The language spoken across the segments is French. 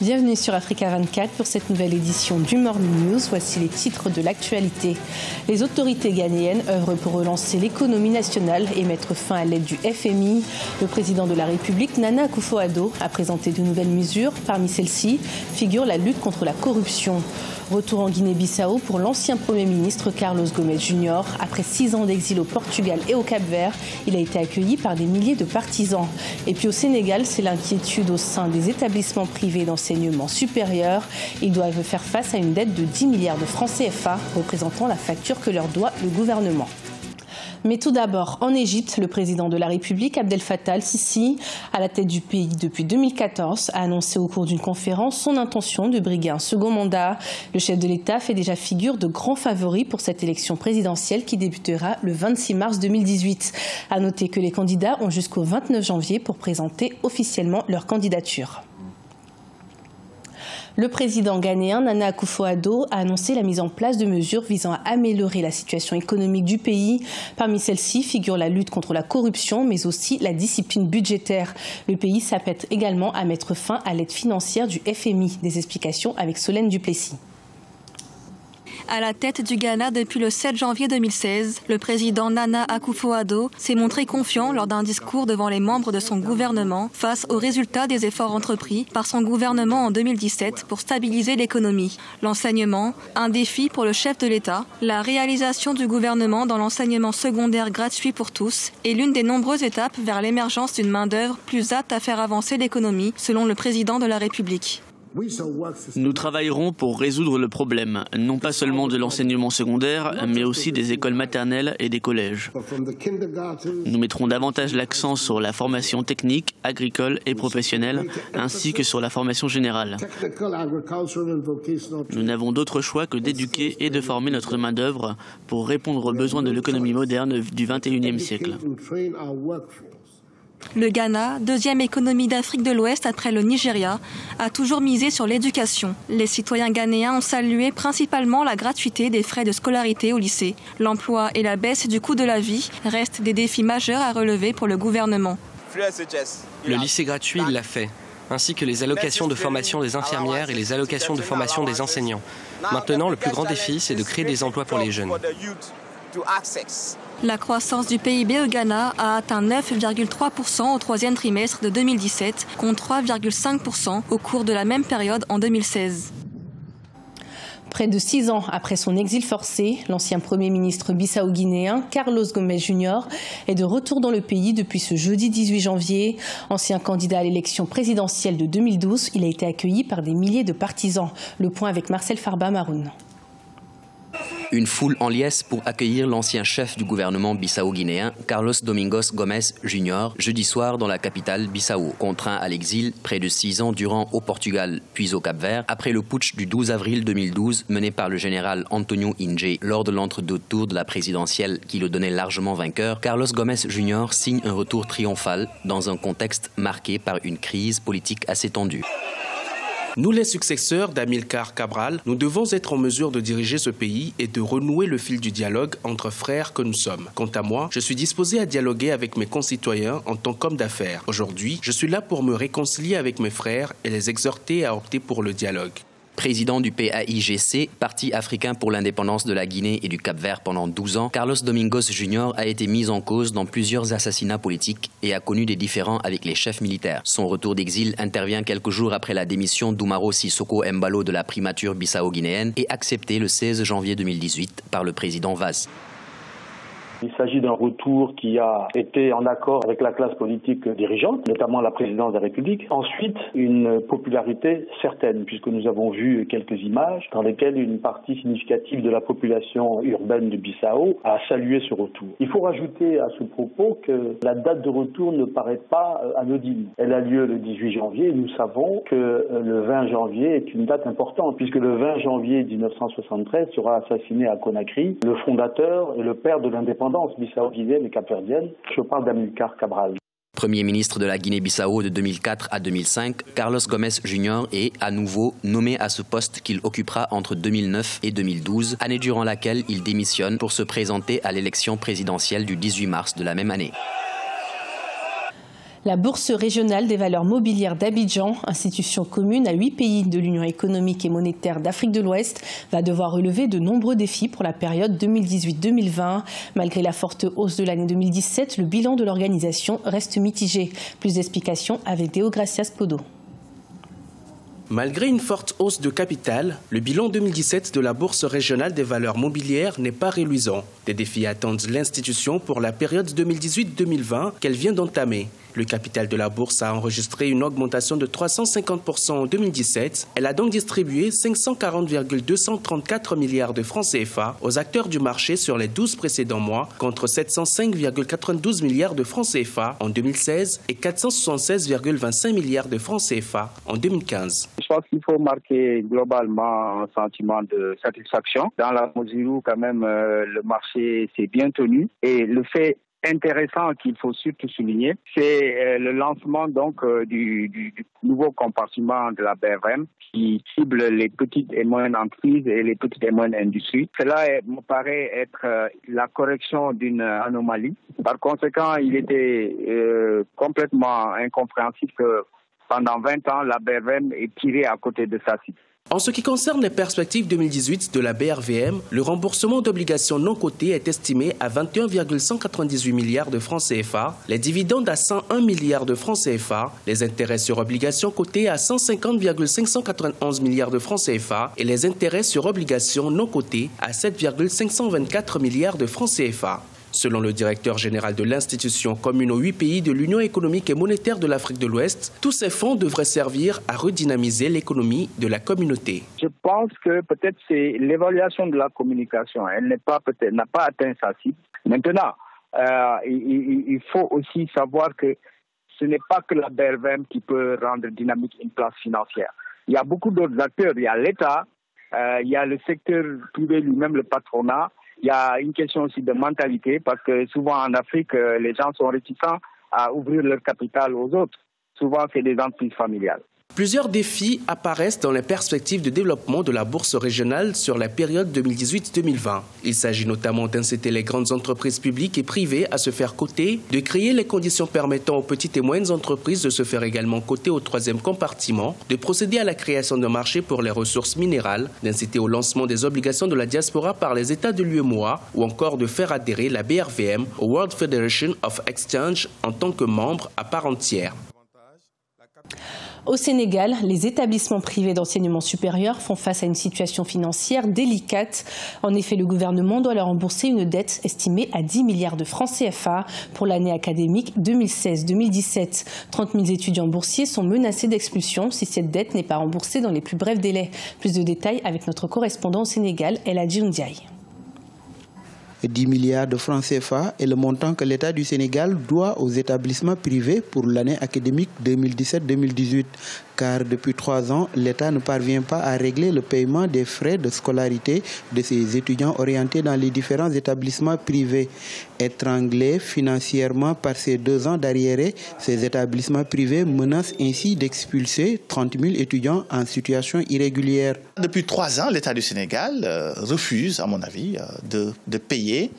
Bienvenue sur Africa 24 pour cette nouvelle édition du Morning News. Voici les titres de l'actualité. Les autorités ghanéennes œuvrent pour relancer l'économie nationale et mettre fin à l'aide du FMI. Le président de la République, Nana Akufo-Addo, a présenté de nouvelles mesures. Parmi celles-ci figure la lutte contre la corruption. Retour en Guinée-Bissau pour l'ancien Premier ministre Carlos Gomes Jr. Après 6 ans d'exil au Portugal et au Cap-Vert, il a été accueilli par des milliers de partisans. Et puis au Sénégal, c'est l'inquiétude au sein des établissements privés d'enseignement supérieur. Ils doivent faire face à une dette de 10 milliards de francs CFA, représentant la facture que leur doit le gouvernement. Mais tout d'abord, en Égypte, le président de la République, Abdel Fattah al-Sisi, à la tête du pays depuis 2014, a annoncé au cours d'une conférence son intention de briguer un second mandat. Le chef de l'État fait déjà figure de grand favori pour cette élection présidentielle qui débutera le 26 mars 2018. À noter que les candidats ont jusqu'au 29 janvier pour présenter officiellement leur candidature. Le président ghanéen Nana Akufo-Addo a annoncé la mise en place de mesures visant à améliorer la situation économique du pays. Parmi celles-ci figure la lutte contre la corruption, mais aussi la discipline budgétaire. Le pays s'apprête également à mettre fin à l'aide financière du FMI. Des explications avec Solène Duplessis. À la tête du Ghana depuis le 7 janvier 2016, le président Nana Akufo-Addo s'est montré confiant lors d'un discours devant les membres de son gouvernement face aux résultats des efforts entrepris par son gouvernement en 2017 pour stabiliser l'économie. L'enseignement, un défi pour le chef de l'État, la réalisation du gouvernement dans l'enseignement secondaire gratuit pour tous est l'une des nombreuses étapes vers l'émergence d'une main-d'œuvre plus apte à faire avancer l'économie, selon le président de la République. Nous travaillerons pour résoudre le problème, non pas seulement de l'enseignement secondaire, mais aussi des écoles maternelles et des collèges. Nous mettrons davantage l'accent sur la formation technique, agricole et professionnelle, ainsi que sur la formation générale. Nous n'avons d'autre choix que d'éduquer et de former notre main-d'œuvre pour répondre aux besoins de l'économie moderne du XXIe siècle. Le Ghana, deuxième économie d'Afrique de l'Ouest après le Nigeria, a toujours misé sur l'éducation. Les citoyens ghanéens ont salué principalement la gratuité des frais de scolarité au lycée. L'emploi et la baisse du coût de la vie restent des défis majeurs à relever pour le gouvernement. Le lycée gratuit, il l'a fait, ainsi que les allocations de formation des infirmières et les allocations de formation des enseignants. Maintenant, le plus grand défi, c'est de créer des emplois pour les jeunes. La croissance du PIB au Ghana a atteint 9,3% au troisième trimestre de 2017, contre 3,5% au cours de la même période en 2016. Près de 6 ans après son exil forcé, l'ancien Premier ministre bissau-guinéen Carlos Gomes Jr. est de retour dans le pays depuis ce jeudi 18 janvier. Ancien candidat à l'élection présidentielle de 2012, il a été accueilli par des milliers de partisans. Le point avec Marcel Farba-Maroun. Une foule en liesse pour accueillir l'ancien chef du gouvernement bissau-guinéen, Carlos Domingos Gomes Jr., jeudi soir dans la capitale Bissau. Contraint à l'exil près de 6 ans durant au Portugal puis au Cap-Vert, après le putsch du 12 avril 2012 mené par le général Antonio Inge lors de l'entre-deux tours de la présidentielle qui le donnait largement vainqueur, Carlos Gomes Jr. signe un retour triomphal dans un contexte marqué par une crise politique assez tendue. Nous, les successeurs d'Amilcar Cabral, nous devons être en mesure de diriger ce pays et de renouer le fil du dialogue entre frères que nous sommes. Quant à moi, je suis disposé à dialoguer avec mes concitoyens en tant qu'homme d'affaires. Aujourd'hui, je suis là pour me réconcilier avec mes frères et les exhorter à opter pour le dialogue. Président du PAIGC, Parti africain pour l'indépendance de la Guinée et du Cap-Vert pendant 12 ans, Carlos Domingos Jr. a été mis en cause dans plusieurs assassinats politiques et a connu des différends avec les chefs militaires. Son retour d'exil intervient quelques jours après la démission d'Oumaro Sissoko Embalo de la primature bissau-guinéenne et accepté le 16 janvier 2018 par le président Vaz. Il s'agit d'un retour qui a été en accord avec la classe politique dirigeante, notamment la présidence de la République. Ensuite, une popularité certaine, puisque nous avons vu quelques images dans lesquelles une partie significative de la population urbaine de Bissau a salué ce retour. Il faut rajouter à ce propos que la date de retour ne paraît pas anodine. Elle a lieu le 18 janvier et nous savons que le 20 janvier est une date importante, puisque le 20 janvier 1973 sera assassiné à Conakry le fondateur et le père de l'indépendance bissau-guinéenne et capverdienne. Je parle d'Amilcar Cabral. Premier ministre de la Guinée-Bissau de 2004 à 2005, Carlos Gomes Jr. est à nouveau nommé à ce poste qu'il occupera entre 2009 et 2012, année durant laquelle il démissionne pour se présenter à l'élection présidentielle du 18 mars de la même année. La Bourse régionale des valeurs mobilières d'Abidjan, institution commune à 8 pays de l'Union économique et monétaire d'Afrique de l'Ouest, va devoir relever de nombreux défis pour la période 2018-2020. Malgré la forte hausse de l'année 2017, le bilan de l'organisation reste mitigé. Plus d'explications avec Deogracias Podo. Malgré une forte hausse de capital, le bilan 2017 de la Bourse régionale des valeurs mobilières n'est pas reluisant. Des défis attendent l'institution pour la période 2018-2020 qu'elle vient d'entamer. Le capital de la Bourse a enregistré une augmentation de 350% en 2017. Elle a donc distribué 540,234 milliards de francs CFA aux acteurs du marché sur les 12 précédents mois, contre 705,92 milliards de francs CFA en 2016 et 476,25 milliards de francs CFA en 2015. Je pense qu'il faut marquer globalement un sentiment de satisfaction dans la mesure où quand même le marché s'est bien tenu, et le fait intéressant qu'il faut surtout souligner, c'est le lancement donc du nouveau compartiment de la BRM qui cible les petites et moyennes entreprises et les petites et moyennes industries. Cela me paraît être la correction d'une anomalie. Par conséquent, il était complètement incompréhensible que pendant 20 ans, la BRM est tirée à côté de sa cible. En ce qui concerne les perspectives 2018 de la BRVM, le remboursement d'obligations non cotées est estimé à 21,198 milliards de francs CFA, les dividendes à 101 milliards de francs CFA, les intérêts sur obligations cotées à 150,591 milliards de francs CFA et les intérêts sur obligations non cotées à 7,524 milliards de francs CFA. Selon le directeur général de l'institution commune aux 8 pays de l'Union économique et monétaire de l'Afrique de l'Ouest, tous ces fonds devraient servir à redynamiser l'économie de la communauté. Je pense que peut-être c'est l'évaluation de la communication. Elle n'a pas atteint sa cible. Maintenant, il faut aussi savoir que ce n'est pas que la BRVM qui peut rendre dynamique une place financière. Il y a beaucoup d'autres acteurs. Il y a l'État, il y a le secteur privé lui-même, le patronat. Il y a une question aussi de mentalité, parce que souvent en Afrique, les gens sont réticents à ouvrir leur capital aux autres. Souvent, c'est des entreprises familiales. Plusieurs défis apparaissent dans les perspectives de développement de la bourse régionale sur la période 2018-2020. Il s'agit notamment d'inciter les grandes entreprises publiques et privées à se faire coter, de créer les conditions permettant aux petites et moyennes entreprises de se faire également coter au troisième compartiment, de procéder à la création de marchés pour les ressources minérales, d'inciter au lancement des obligations de la diaspora par les États de l'UEMOA ou encore de faire adhérer la BRVM au World Federation of Exchange en tant que membre à part entière. Au Sénégal, les établissements privés d'enseignement supérieur font face à une situation financière délicate. En effet, le gouvernement doit leur rembourser une dette estimée à 10 milliards de francs CFA pour l'année académique 2016-2017. 30 000 étudiants boursiers sont menacés d'expulsion si cette dette n'est pas remboursée dans les plus brefs délais. Plus de détails avec notre correspondant au Sénégal, El Hadji Ndiaye. 10 milliards de francs CFA est le montant que l'État du Sénégal doit aux établissements privés pour l'année académique 2017-2018. Car depuis 3 ans, l'État ne parvient pas à régler le paiement des frais de scolarité de ses étudiants orientés dans les différents établissements privés. Étranglés financièrement par ces 2 ans d'arriérés, ces établissements privés menacent ainsi d'expulser 30 000 étudiants en situation irrégulière. Depuis 3 ans, l'État du Sénégal refuse, à mon avis, de payer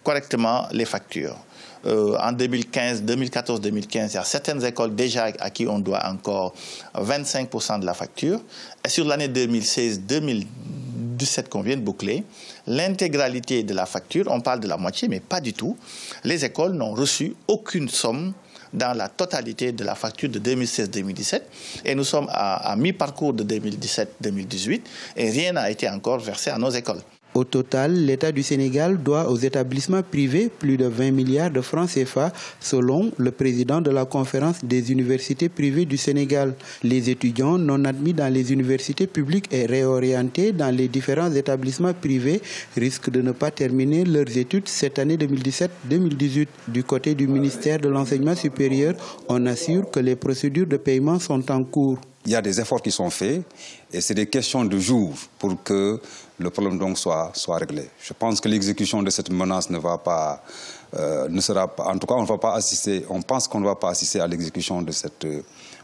correctement les factures. En 2014-2015, il y a certaines écoles déjà à qui on doit encore 25% de la facture. Et sur l'année 2016-2017 qu'on vient de boucler, l'intégralité de la facture, on parle de la moitié, mais pas du tout. Les écoles n'ont reçu aucune somme dans la totalité de la facture de 2016-2017. Et nous sommes à mi-parcours de 2017-2018 et rien n'a été encore versé à nos écoles. Au total, l'État du Sénégal doit aux établissements privés plus de 20 milliards de francs CFA, selon le président de la conférence des universités privées du Sénégal. Les étudiants non admis dans les universités publiques et réorientés dans les différents établissements privés risquent de ne pas terminer leurs études cette année 2017-2018. Du côté du ministère de l'Enseignement supérieur, on assure que les procédures de paiement sont en cours. Il y a des efforts qui sont faits et c'est des questions de jours pour que le problème donc soit réglé. Je pense que l'exécution de cette menace ne sera pas, en tout cas on ne va pas assister, on pense qu'on ne va pas assister à l'exécution de cette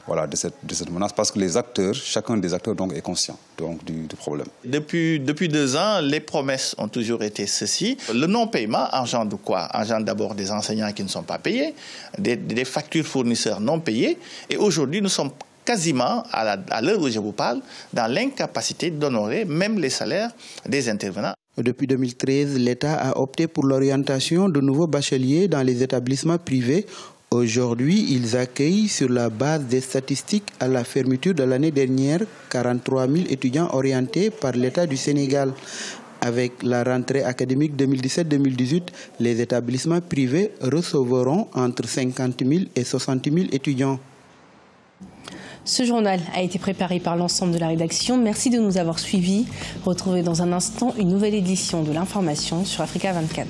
voilà, de cette menace, parce que les acteurs, chacun des acteurs donc, est conscient donc, du problème. Depuis 2 ans, les promesses ont toujours été ceci. Le non-paiement engendre quoi? Engendre d'abord des enseignants qui ne sont pas payés, des factures fournisseurs non payées. Et aujourd'hui, nous sommes quasiment, à l'heure où je vous parle, dans l'incapacité d'honorer même les salaires des intervenants. Depuis 2013, l'État a opté pour l'orientation de nouveaux bacheliers dans les établissements privés. Aujourd'hui, ils accueillent sur la base des statistiques à la fermeture de l'année dernière 43 000 étudiants orientés par l'État du Sénégal. Avec la rentrée académique 2017-2018, les établissements privés recevront entre 50 000 et 60 000 étudiants. Ce journal a été préparé par l'ensemble de la rédaction. Merci de nous avoir suivis. Retrouvez dans un instant une nouvelle édition de l'information sur Africa 24.